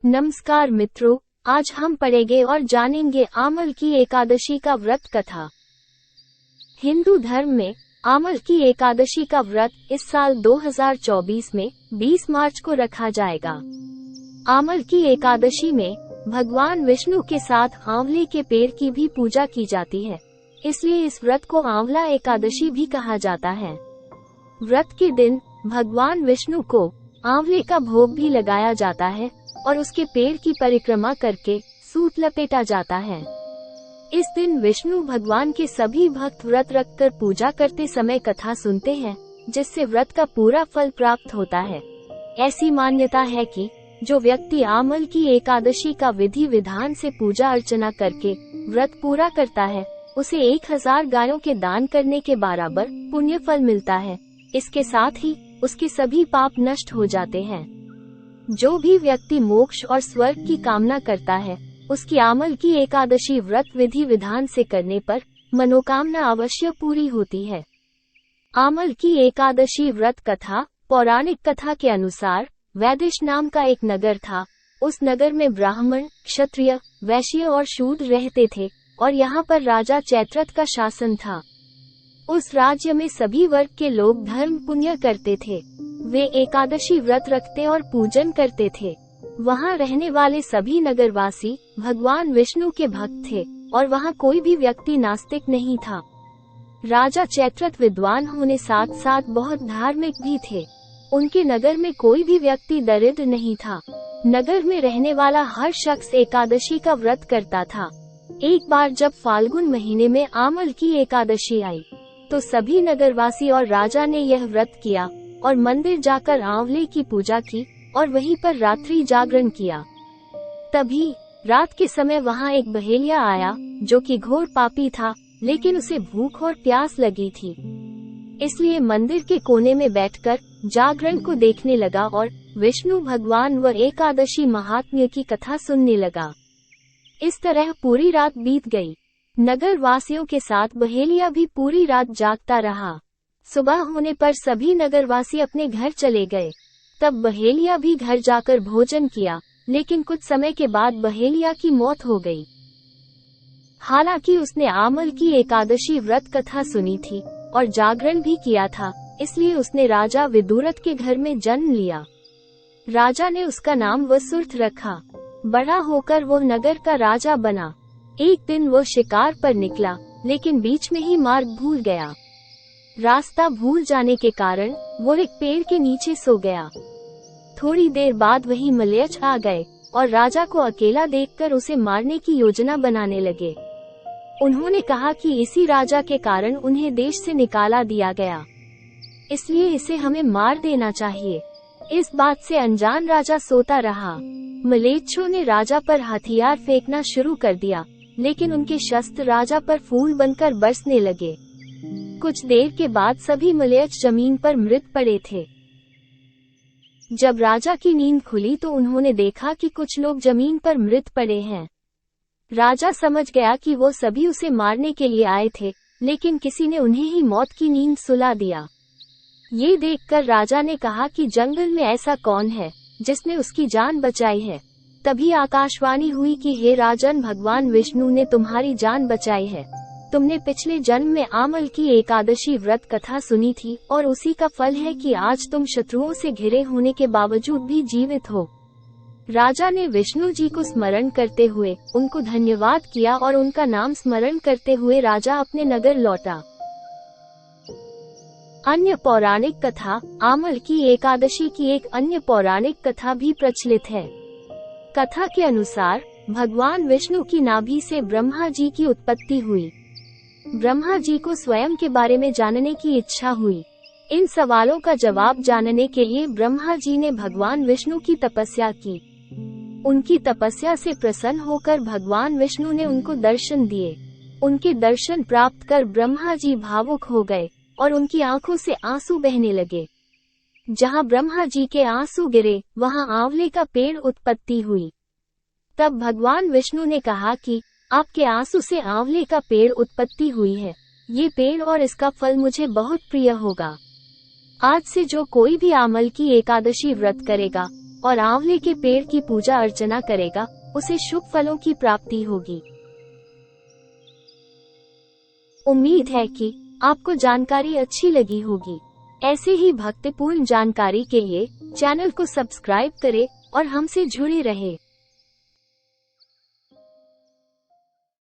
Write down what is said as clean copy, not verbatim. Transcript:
नमस्कार मित्रों, आज हम पढ़ेंगे और जानेंगे आमल की एकादशी का व्रत कथा। हिंदू धर्म में आमल की एकादशी का व्रत इस साल 2024 में 20 मार्च को रखा जाएगा। आमल की एकादशी में भगवान विष्णु के साथ आंवले के पेड़ की भी पूजा की जाती है, इसलिए इस व्रत को आंवला एकादशी भी कहा जाता है। व्रत के दिन भगवान विष्णु को आंवले का भोग भी लगाया जाता है और उसके पेड़ की परिक्रमा करके सूत लपेटा जाता है। इस दिन विष्णु भगवान के सभी भक्त व्रत रखकर पूजा करते समय कथा सुनते हैं, जिससे व्रत का पूरा फल प्राप्त होता है। ऐसी मान्यता है कि जो व्यक्ति आमल की एकादशी का विधि विधान से पूजा अर्चना करके व्रत पूरा करता है, उसे 1000 गायों के दान करने के बराबर पुण्य फल मिलता है। इसके साथ ही उसके सभी पाप नष्ट हो जाते हैं। जो भी व्यक्ति मोक्ष और स्वर्ग की कामना करता है, उसकी आमल की एकादशी व्रत विधि विधान से करने पर मनोकामना अवश्य पूरी होती है। आमल की एकादशी व्रत कथा। पौराणिक कथा के अनुसार वैदिश नाम का एक नगर था। उस नगर में ब्राह्मण, क्षत्रिय, वैश्य और शूद्र रहते थे और यहाँ पर राजा चैत्रथ का शासन था। उस राज्य में सभी वर्ग के लोग धर्म पुण्य करते थे। वे एकादशी व्रत रखते और पूजन करते थे। वहाँ रहने वाले सभी नगरवासी भगवान विष्णु के भक्त थे और वहाँ कोई भी व्यक्ति नास्तिक नहीं था। राजा चैत्रथ विद्वान होने साथ साथ बहुत धार्मिक भी थे। उनके नगर में कोई भी व्यक्ति दरिद्र नहीं था। नगर में रहने वाला हर शख्स एकादशी का व्रत करता था। एक बार जब फाल्गुन महीने में आमल की एकादशी आई, तो सभी नगरवासी और राजा ने यह व्रत किया और मंदिर जाकर आंवले की पूजा की और वहीं पर रात्रि जागरण किया। तभी रात के समय वहां एक बहेलिया आया, जो कि घोर पापी था, लेकिन उसे भूख और प्यास लगी थी। इसलिए मंदिर के कोने में बैठकर जागरण को देखने लगा और विष्णु भगवान व एकादशी महात्म्य की कथा सुनने लगा। इस तरह पूरी रात बीत गई। नगर वासियों के साथ बहेलिया भी पूरी रात जागता रहा। सुबह होने पर सभी नगरवासी अपने घर चले गए। तब बहेलिया भी घर जाकर भोजन किया, लेकिन कुछ समय के बाद बहेलिया की मौत हो गई। हालांकि उसने आमल की एकादशी व्रत कथा सुनी थी और जागरण भी किया था, इसलिए उसने राजा विदुरथ के घर में जन्म लिया। राजा ने उसका नाम वसुर्थ रखा। बड़ा होकर वो नगर का राजा बना। एक दिन वो शिकार पर निकला, लेकिन बीच में ही मार्ग भूल गया। रास्ता भूल जाने के कारण वो एक पेड़ के नीचे सो गया। थोड़ी देर बाद वहीं मलयच आ गए और राजा को अकेला देखकर उसे मारने की योजना बनाने लगे। उन्होंने कहा कि इसी राजा के कारण उन्हें देश से निकाला दिया गया, इसलिए इसे हमें मार देना चाहिए। इस बात से अनजान राजा सोता रहा। मलेच्छों ने राजा पर हथियार फेंकना शुरू कर दिया, लेकिन उनके शस्त्र राजा पर फूल बनकर बरसने लगे। कुछ देर के बाद सभी मलयच जमीन पर मृत पड़े थे। जब राजा की नींद खुली तो उन्होंने देखा कि कुछ लोग जमीन पर मृत पड़े हैं। राजा समझ गया कि वो सभी उसे मारने के लिए आए थे, लेकिन किसी ने उन्हें ही मौत की नींद सुला दिया। ये देखकर राजा ने कहा कि जंगल में ऐसा कौन है जिसने उसकी जान बचाई है। तभी आकाशवाणी हुई कि हे राजन, भगवान विष्णु ने तुम्हारी जान बचाई है। तुमने पिछले जन्म में आमल की एकादशी व्रत कथा सुनी थी और उसी का फल है कि आज तुम शत्रुओं से घिरे होने के बावजूद भी जीवित हो। राजा ने विष्णु जी को स्मरण करते हुए उनको धन्यवाद किया और उनका नाम स्मरण करते हुए राजा अपने नगर लौटा। अन्य पौराणिक कथा। आमल की एकादशी की एक अन्य पौराणिक कथा भी प्रचलित है। कथा के अनुसार भगवान विष्णु की नाभि से ब्रह्मा जी की उत्पत्ति हुई। ब्रह्मा जी को स्वयं के बारे में जानने की इच्छा हुई। इन सवालों का जवाब जानने के लिए ब्रह्मा जी ने भगवान विष्णु की तपस्या की। उनकी तपस्या से प्रसन्न होकर भगवान विष्णु ने उनको दर्शन दिए। उनके दर्शन प्राप्त कर ब्रह्मा जी भावुक हो गए और उनकी आंखों से आंसू बहने लगे। जहां ब्रह्मा जी के आंसू गिरे, वहां आंवले का पेड़ उत्पत्ति हुई। तब भगवान विष्णु ने कहा कि आपके आंसू से आंवले का पेड़ उत्पत्ति हुई है। ये पेड़ और इसका फल मुझे बहुत प्रिय होगा। आज से जो कोई भी आमल की एकादशी व्रत करेगा, और आंवले के पेड़ की पूजा अर्चना करेगा, उसे शुभ फलों की प्राप्ति होगी। उम्मीद है कि आपको जानकारी अच्छी लगी होगी। ऐसे ही भक्तिपूर्ण जानकारी के लिए चैनल को सब्सक्राइब करें और हमसे जुड़े रहें।